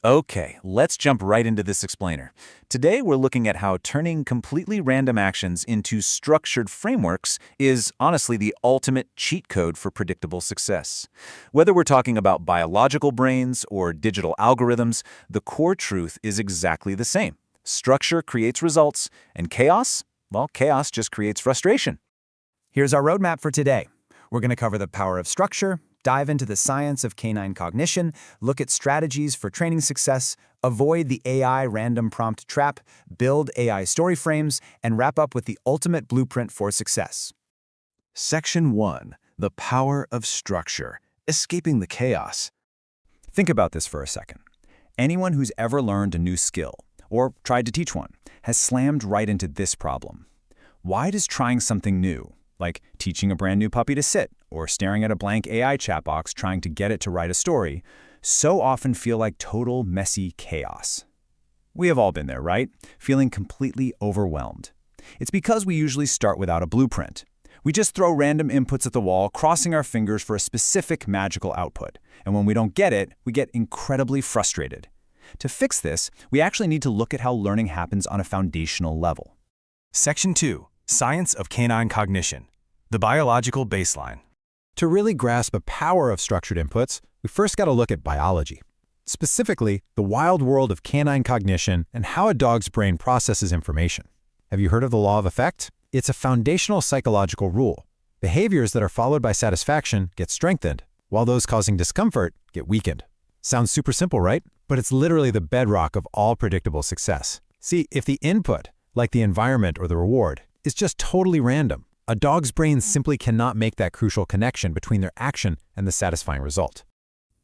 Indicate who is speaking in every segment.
Speaker 1: Okay, let's jump right into this explainer. Today we're looking at how turning completely random actions into structured frameworks is honestly the ultimate cheat code for predictable success. Whether we're talking about biological brains or digital algorithms, the core truth is exactly the same. Structure creates results, and chaos? Well, chaos just creates frustration.
Speaker 2: Here's our roadmap for today. We're going to cover the power of structure, dive into the science of canine cognition, look at strategies for training success, avoid the AI random prompt trap, build AI story frames, and wrap up with the ultimate blueprint for success.
Speaker 3: Section 1. The Power of Structure. Escaping the Chaos.
Speaker 2: Think about this for a second. Anyone who's ever learned a new skill, or tried to teach one, has slammed right into this problem. Why does trying something new, like teaching a brand new puppy to sit, or staring at a blank AI chat box trying to get it to write a story, so often feel like total messy chaos? We have all been there, right? Feeling completely overwhelmed. It's because we usually start without a blueprint. We just throw random inputs at the wall, crossing our fingers for a specific magical output. And when we don't get it, we get incredibly frustrated. To fix this, we actually need to look at how learning happens on a foundational level.
Speaker 4: Section 2. Science of Canine Cognition. The Biological Baseline.
Speaker 5: To really grasp the power of structured inputs, we first got to look at biology. Specifically, the wild world of canine cognition and how a dog's brain processes information. Have you heard of the law of effect? It's a foundational psychological rule. Behaviors that are followed by satisfaction get strengthened, while those causing discomfort get weakened. Sounds super simple, right? But it's literally the bedrock of all predictable success. See, if the input, like the environment or the reward, is just totally random, a dog's brain simply cannot make that crucial connection between their action and the satisfying result.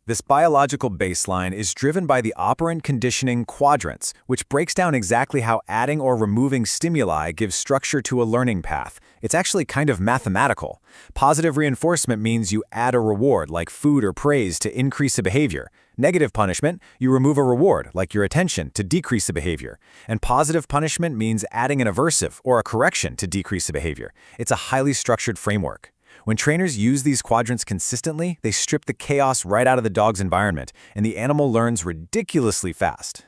Speaker 1: This biological baseline is driven by the operant conditioning quadrants, which breaks down exactly how adding or removing stimuli gives structure to a learning path. It's actually kind of mathematical. Positive reinforcement means you add a reward, like food or praise, to increase a behavior. Negative punishment, you remove a reward, like your attention, to decrease the behavior. And positive punishment means adding an aversive or a correction to decrease the behavior. It's a highly structured framework. When trainers use these quadrants consistently, they strip the chaos right out of the dog's environment, and the animal learns ridiculously fast.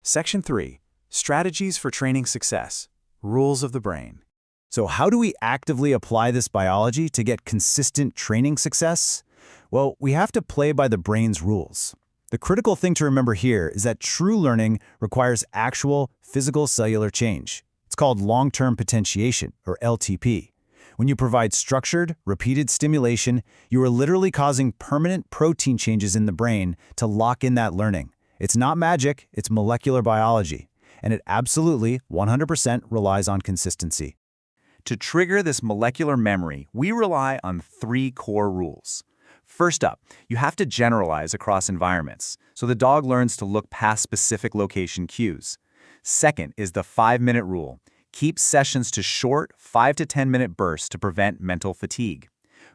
Speaker 4: Section 3. Strategies for Training Success. Rules of the Brain.
Speaker 2: So how do we actively apply this biology to get consistent training success? Well, we have to play by the brain's rules. The critical thing to remember here is that true learning requires actual physical cellular change. It's called long-term potentiation, or LTP. When you provide structured, repeated stimulation, you are literally causing permanent protein changes in the brain to lock in that learning. It's not magic, it's molecular biology. And it absolutely, 100% relies on consistency.
Speaker 1: To trigger this molecular memory, we rely on 3 core rules. First up, you have to generalize across environments, so the dog learns to look past specific location cues. Second is the 5-minute rule. Keep sessions to short 5 to 10-minute bursts to prevent mental fatigue.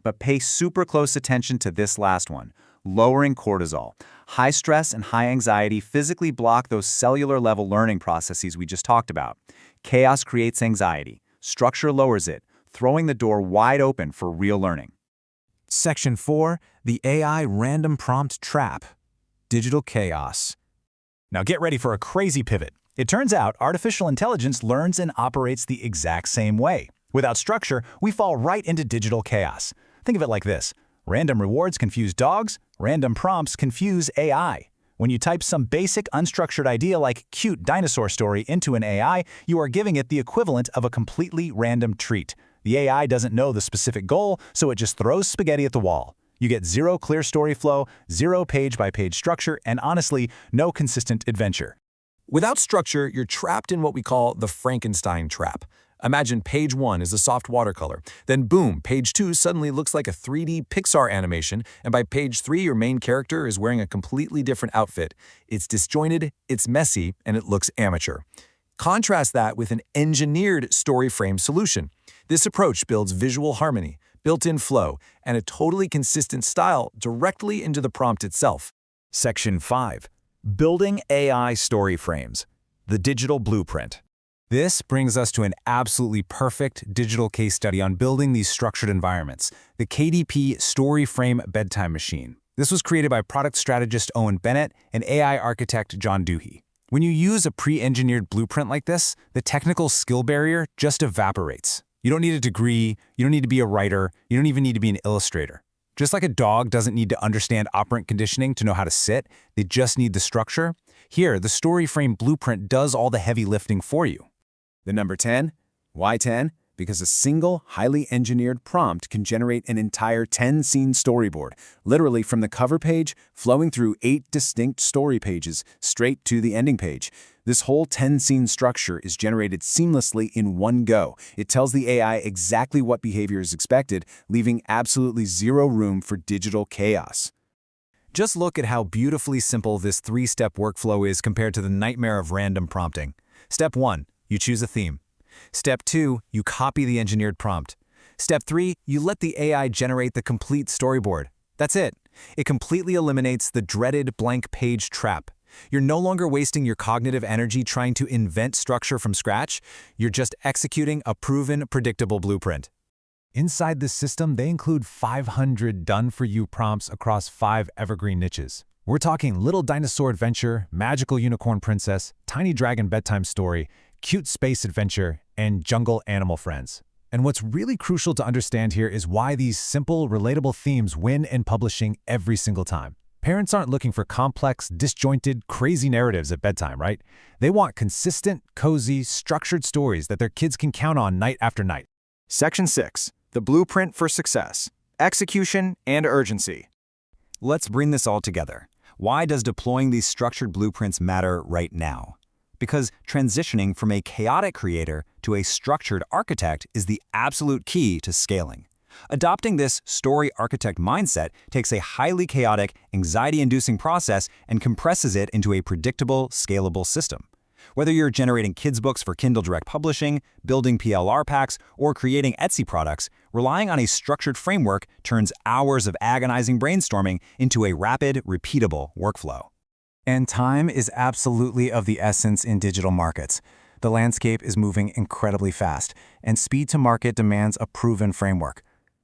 Speaker 1: But pay super close attention to this last one, lowering cortisol. High stress and high anxiety physically block those cellular-level learning processes we just talked about. Chaos creates anxiety. Structure lowers it, throwing the door wide open for real learning.
Speaker 4: Section 4. The AI Random Prompt Trap. Digital Chaos. Now get ready for a crazy pivot. It turns out artificial intelligence learns and operates the exact same way. Without structure, we fall right into digital chaos. Think of it like this. Random rewards confuse dogs, random prompts confuse AI. When you type some basic unstructured idea like cute dinosaur story into an AI, you are giving it the equivalent of a completely random treat. The AI doesn't know the specific goal, so it just throws spaghetti at the wall. You get zero clear story flow, zero page-by-page structure, and honestly, no consistent adventure.
Speaker 6: Without structure, you're trapped in what we call the Frankenstein trap. Imagine page 1 is a soft watercolor. Then boom, page 2 suddenly looks like a 3D Pixar animation, and by page 3 your main character is wearing a completely different outfit. It's disjointed, it's messy, and it looks amateur. Contrast that with an engineered story frame solution. This approach builds visual harmony, built-in flow, and a totally consistent style directly into the prompt itself.
Speaker 4: Section 5. Building AI Story Frames. The Digital Blueprint. This brings us to an absolutely perfect digital case study on building these structured environments, the KDP StoryFrame Bedtime Machine. This was created by product strategist Owen Bennett and AI architect John Doohy. When you use a pre-engineered blueprint like this, the technical skill barrier just evaporates. You don't need a degree, you don't need to be a writer, you don't even need to be an illustrator. Just like a dog doesn't need to understand operant conditioning to know how to sit, they just need the structure. Here, the StoryFrame blueprint does all the heavy lifting for you.
Speaker 2: The number 10. Why 10? Because a single, highly engineered prompt can generate an entire 10-scene storyboard, literally from the cover page, flowing through 8 distinct story pages, straight to the ending page. This whole 10-scene structure is generated seamlessly in one go. It tells the AI exactly what behavior is expected, leaving absolutely zero room for digital chaos.
Speaker 4: Just look at how beautifully simple this 3-step workflow is compared to the nightmare of random prompting. Step 1, you choose a theme. Step 2, you copy the engineered prompt. Step 3, you let the AI generate the complete storyboard. That's it. It completely eliminates the dreaded blank page trap. You're no longer wasting your cognitive energy trying to invent structure from scratch. You're just executing a proven, predictable blueprint.
Speaker 5: Inside this system, they include 500 done-for-you prompts across 5 evergreen niches. We're talking Little Dinosaur Adventure, Magical Unicorn Princess, Tiny Dragon Bedtime Story, Cute Space Adventure, and Jungle Animal Friends. And what's really crucial to understand here is why these simple, relatable themes win in publishing every single time. Parents aren't looking for complex, disjointed, crazy narratives at bedtime, right? They want consistent, cozy, structured stories that their kids can count on night after night.
Speaker 1: Section 6. The Blueprint for Success. Execution and Urgency.
Speaker 2: Let's bring this all together. Why does deploying these structured blueprints matter right now? Because transitioning from a chaotic creator to a structured architect is the absolute key to scaling. Adopting this story architect mindset takes a highly chaotic, anxiety-inducing process and compresses it into a predictable, scalable system. Whether you're generating kids' books for Kindle Direct Publishing, building PLR packs, or creating Etsy products, relying on a structured framework turns hours of agonizing brainstorming into a rapid, repeatable workflow.
Speaker 4: And time is absolutely of the essence in digital markets. The landscape is moving incredibly fast, and speed to market demands a proven framework.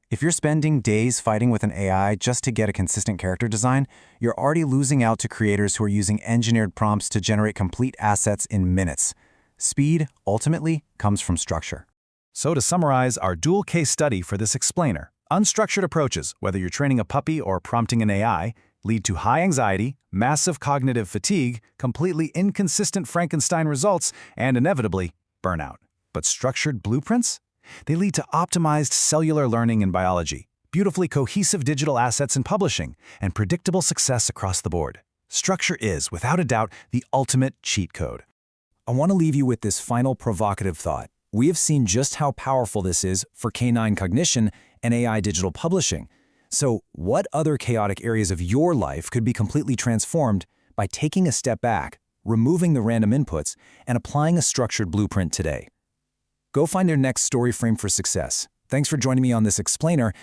Speaker 4: If you're spending days fighting with an AI just to get a consistent character design, you're already losing out to creators who are using engineered prompts to generate complete assets in minutes. Speed, ultimately, comes from structure.
Speaker 5: So to summarize our dual case study for this explainer, unstructured approaches, whether you're training a puppy or prompting an AI, lead to high anxiety, massive cognitive fatigue, completely inconsistent Frankenstein results, and inevitably, burnout. But structured blueprints? They lead to optimized cellular learning in biology, beautifully cohesive digital assets in publishing, and predictable success across the board. Structure is, without a doubt, the ultimate cheat code.
Speaker 2: I want to leave you with this final provocative thought. We have seen just how powerful this is for canine cognition and AI digital publishing. So, what other chaotic areas of your life could be completely transformed by taking a step back, removing the random inputs, and applying a structured blueprint today? Go find your next story frame for success. Thanks for joining me on this explainer.